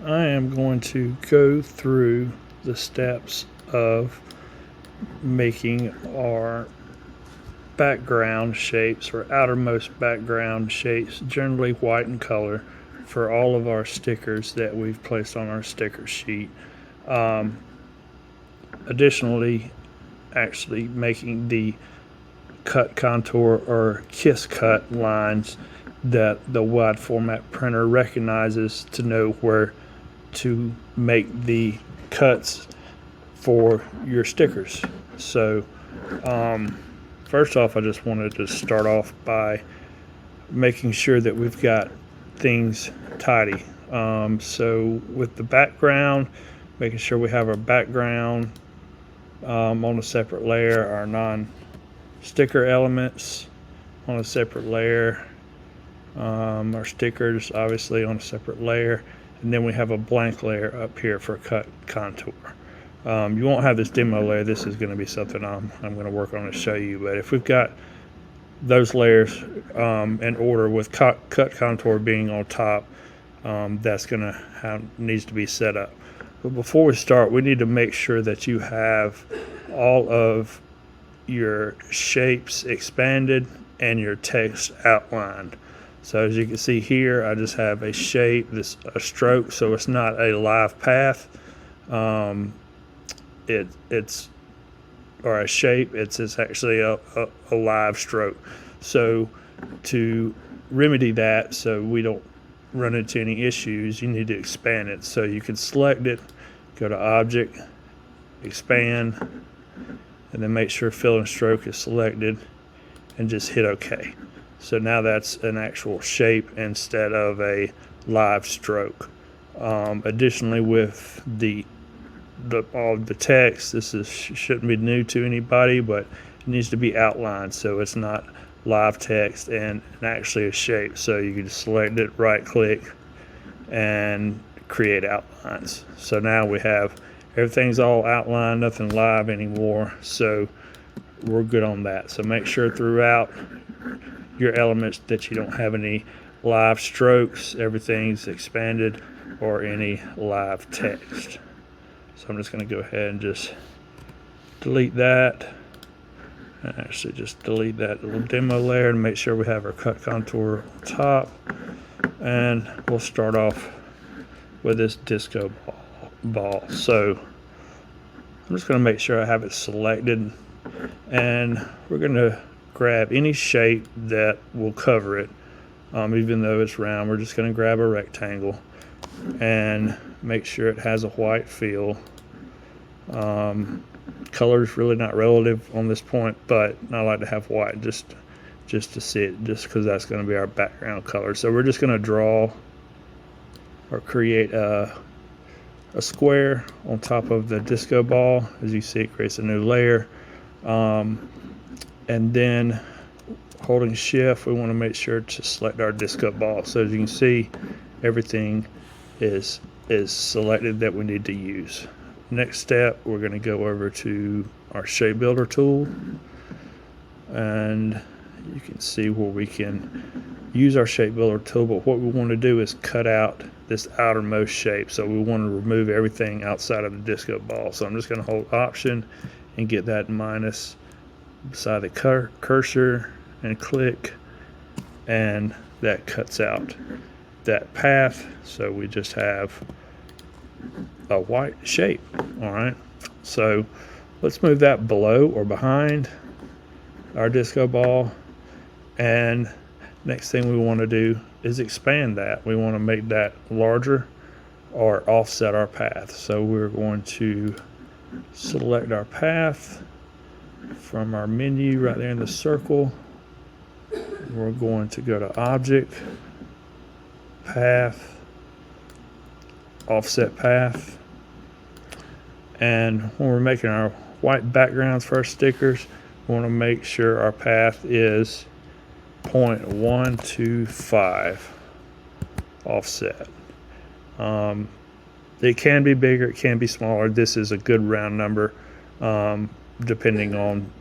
I am going to go through the steps of making our background shapes or outermost background shapes, generally white in color, for all of our stickers that we've placed on our sticker sheet. Additionally, actually making the cut contour or kiss cut lines that the wide format printer recognizes to know where to make the cuts for your stickers. So first off, I just wanted to start off by making sure that we've got things tidy. So with the background, making sure we have our background on a separate layer, our non-sticker elements on a separate layer, our stickers obviously on a separate layer, and then we have a blank layer up here for cut contour. You won't have this demo layer. This is going to be something I'm going to work on to show you. But if we've got those layers in order with cut contour being on top, that's going to needs to be set up. But before we start, we need to make sure that you have all of your shapes expanded and your text outlined. So as you can see here, I just have a shape, a stroke, so it's not a live path. It's or a shape. It's actually a live stroke. So to remedy that, so we don't run into any issues, you need to expand it. So you can select it, go to Object, Expand, and then make sure Fill and Stroke is selected, and just hit OK. So now that's an actual shape instead of a live stroke. Additionally, with all the text, shouldn't be new to anybody, but it needs to be outlined so it's not live text and actually a shape. So you can just select it, right click, and create outlines. So now we have everything's all outlined, nothing live anymore. So we're good on that. So make sure throughout your elements that you don't have any live strokes, everything's expanded, or any live text. So I'm just going to go ahead and just delete that. And actually just delete that little demo layer and make sure we have our cut contour on top. And we'll start off with this disco ball. So I'm just going to make sure I have it selected. And we're going to grab any shape that will cover it. Even though it's round, we're just going to grab a rectangle and make sure it has a white feel. Color is really not relative on this point, but I like to have white just to see it, just because that's going to be our background color. So we're just going to draw or create a square on top of the disco ball. As you see, it creates a new layer, and then holding shift, we want to make sure to select our disco ball. So as you can see, everything is selected that we need to use. Next step, we're going to go over to our shape builder tool, and you can see where we can use our shape builder tool, but what we want to do is cut out this outermost shape. So we want to remove everything outside of the disco ball. So I'm just going to hold Option and get that minus beside the cursor and click, and that cuts out that path. So we just have a white shape. All right, so let's move that below or behind our disco ball, and next thing we want to do is expand that. We want to make that larger or offset our path. So we're going to select our path from our menu right there in the circle. We're going to go to Object, Path, Offset Path, and when we're making our white backgrounds for our stickers, we want to make sure our path is 0.125 offset. It can be bigger, it can be smaller. This is a good round number, depending on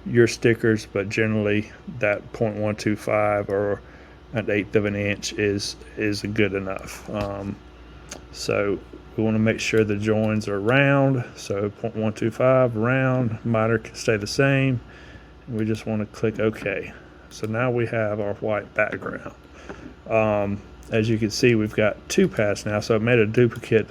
your stickers, but generally that 0.125 or 1/8 of an inch is good enough. So we want to make sure the joins are round. So 0.125 round, miter can stay the same. We just want to click OK. So now we have our white background. As you can see, we've got two paths now. So I made a duplicate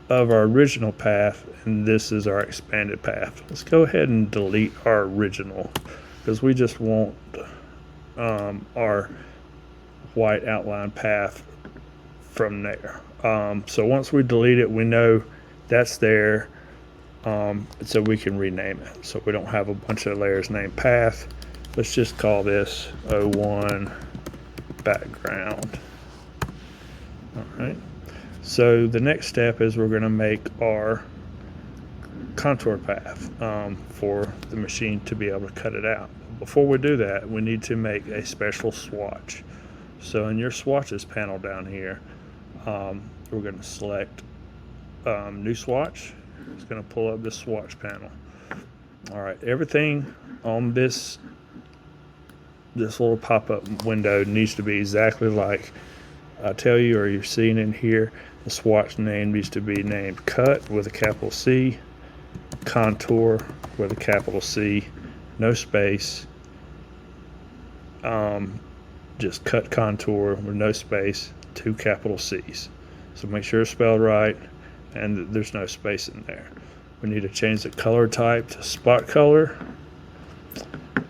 of our original path, and this is our expanded path. Let's go ahead and delete our original because we just want our white outline path from there. So once we delete it, we know that's there, so we can rename it. So we don't have a bunch of layers named path. Let's just call this 01 background. All right. So the next step is we're going to make our contour path for the machine to be able to cut it out. Before we do that, we need to make a special swatch. So in your swatches panel down here, we're going to select new swatch. It's going to pull up this swatch panel. All right, everything on this little pop-up window needs to be exactly like I tell you, or you're seeing in here. The swatch name needs to be named Cut with a capital C, Contour with a capital C, no space. Just CutContour with no space, 2 capital C's. So make sure it's spelled right and there's no space in there. We need to change the color type to spot color.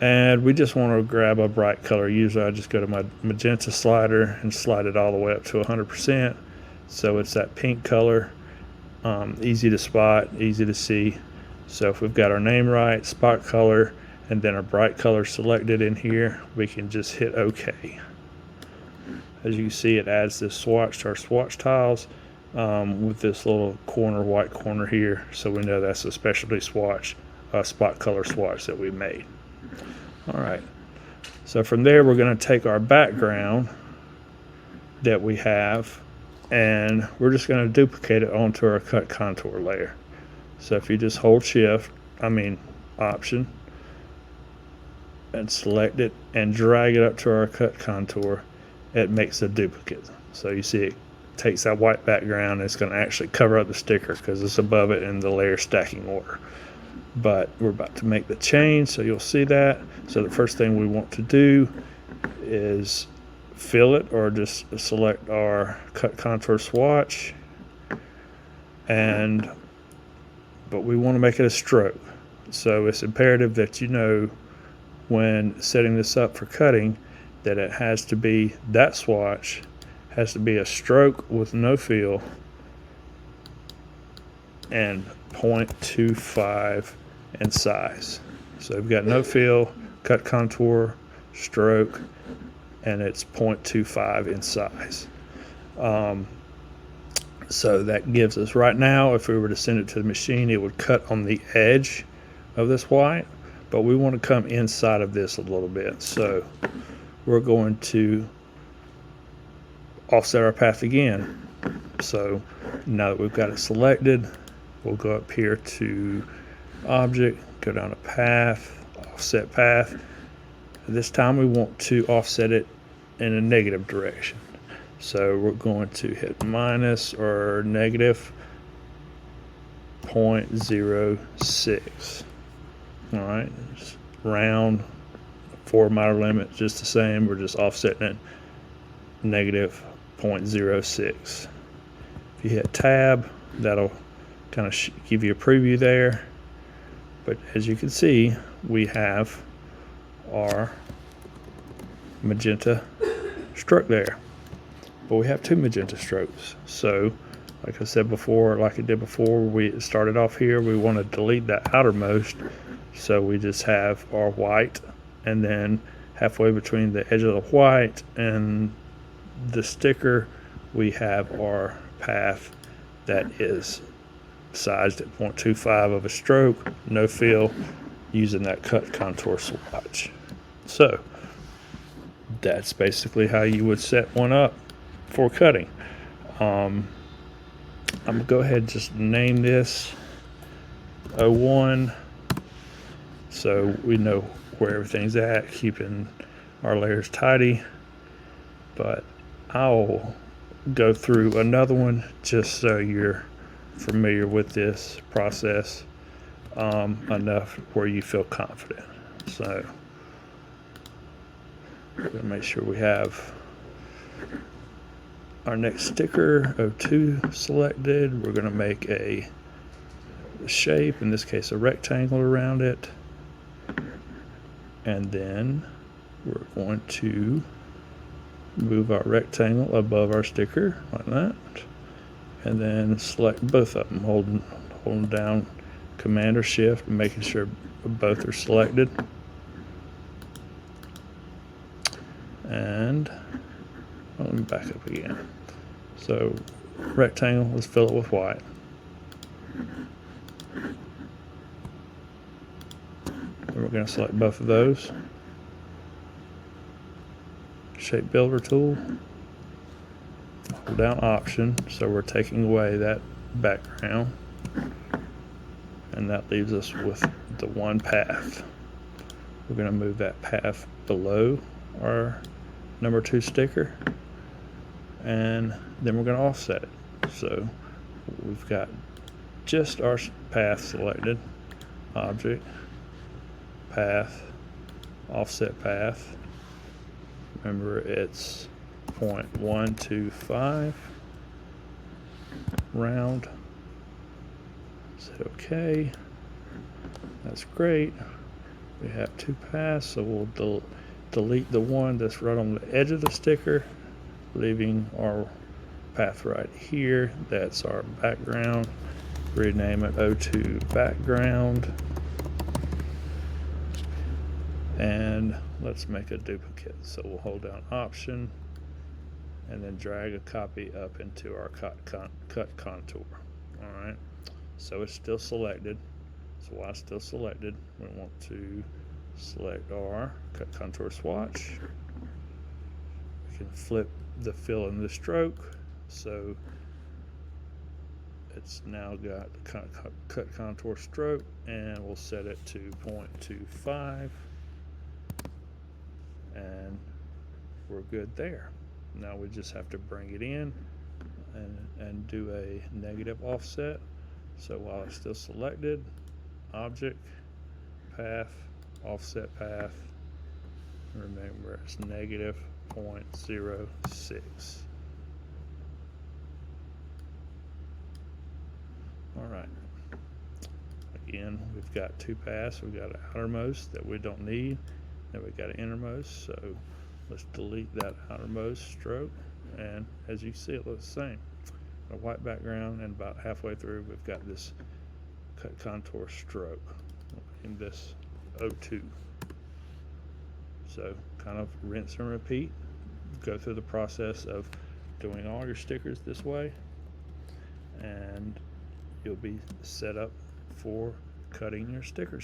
And we just want to grab a bright color. Usually I just go to my magenta slider and slide it all the way up to 100%. So it's that pink color, easy to spot, easy to see. So if we've got our name right, spot color, and then our bright color selected in here, we can just hit OK. As you can see, it adds this swatch to our swatch tiles with this little corner, white corner here. So we know that's a specialty swatch, spot color swatch that we made. All right, so from there we're going to take our background that we have and we're just going to duplicate it onto our CutContour layer. So if you just hold Option and select it and drag it up to our CutContour, it makes a duplicate. So you see it takes that white background and it's going to actually cover up the sticker because it's above it in the layer stacking order. But we're about to make the change, so you'll see that. So the first thing we want to do is fill it, or just select our CutContour swatch, but we want to make it a stroke. So it's imperative that you know when setting this up for cutting that it has to be, that swatch has to be a stroke with no fill and 0.25 in size. So we've got no fill, CutContour, stroke, and it's 0.25 in size. So that gives us, right now, if we were to send it to the machine, it would cut on the edge of this white, but we want to come inside of this a little bit. So we're going to offset our path again. So now that we've got it selected, we'll go up here to Object, go down to Path, Offset Path. This time we want to offset it in a negative direction. So we're going to hit minus or negative 0.06. All right, just round, 4 miter limit, just the same. We're just offsetting it negative 0.06. If you hit Tab, that'll kind of give you a preview there. But as you can see, we have our magenta stroke there. But we have 2 magenta strokes. So, like I said before, like I did before, we started off here, we want to delete that outermost. So we just have our white, and then halfway between the edge of the white and the sticker, we have our path that is sized at 0.25 of a stroke, no fill, using that CutContour swatch. So that's basically how you would set one up for cutting. I'm gonna go ahead and just name this 01 so we know where everything's at, keeping our layers tidy. But I'll go through another one just so you're familiar with this process enough where you feel confident. So we're going to make sure we have our next sticker, 02, selected. We're going to make a shape, in this case a rectangle around it. And then we're going to move our rectangle above our sticker like that. And then select both of them, holding down Command or Shift, making sure both are selected. And let me back up again. So rectangle, let's fill it with white. Then we're going to select both of those. Shape Builder tool. Hold down Option, so we're taking away that background. And that leaves us with the one path. We're going to move that path below our number 2 sticker, and then we're going to offset it. So we've got just our path selected, Object, Path, Offset Path. Remember, it's 0.125, round. Say OK. That's great. We have 2 paths, so we'll delete the one that's right on the edge of the sticker, leaving our path right here. That's our background. Rename it 02 background. And let's make a duplicate. So we'll hold down Option and then drag a copy up into our cut contour. All right. So it's still selected. So while it's still selected, we want to select our cut contour swatch. We can flip the fill in the stroke, so it's now got the cut contour stroke, and we'll set it to 0.25, and we're good there. Now we just have to bring it in and do a negative offset. So while it's still selected, Object, Path, Offset Path, remember it's negative 0.06. All right. Again, we've got 2 paths. We've got an outermost that we don't need. Then we've got an innermost. So let's delete that outermost stroke. And as you can see, it looks the same. A white background, and about halfway through, we've got this cut contour stroke in this 02. So kind of rinse and repeat. Go through the process of doing all your stickers this way, and you'll be set up for cutting your sticker sheet.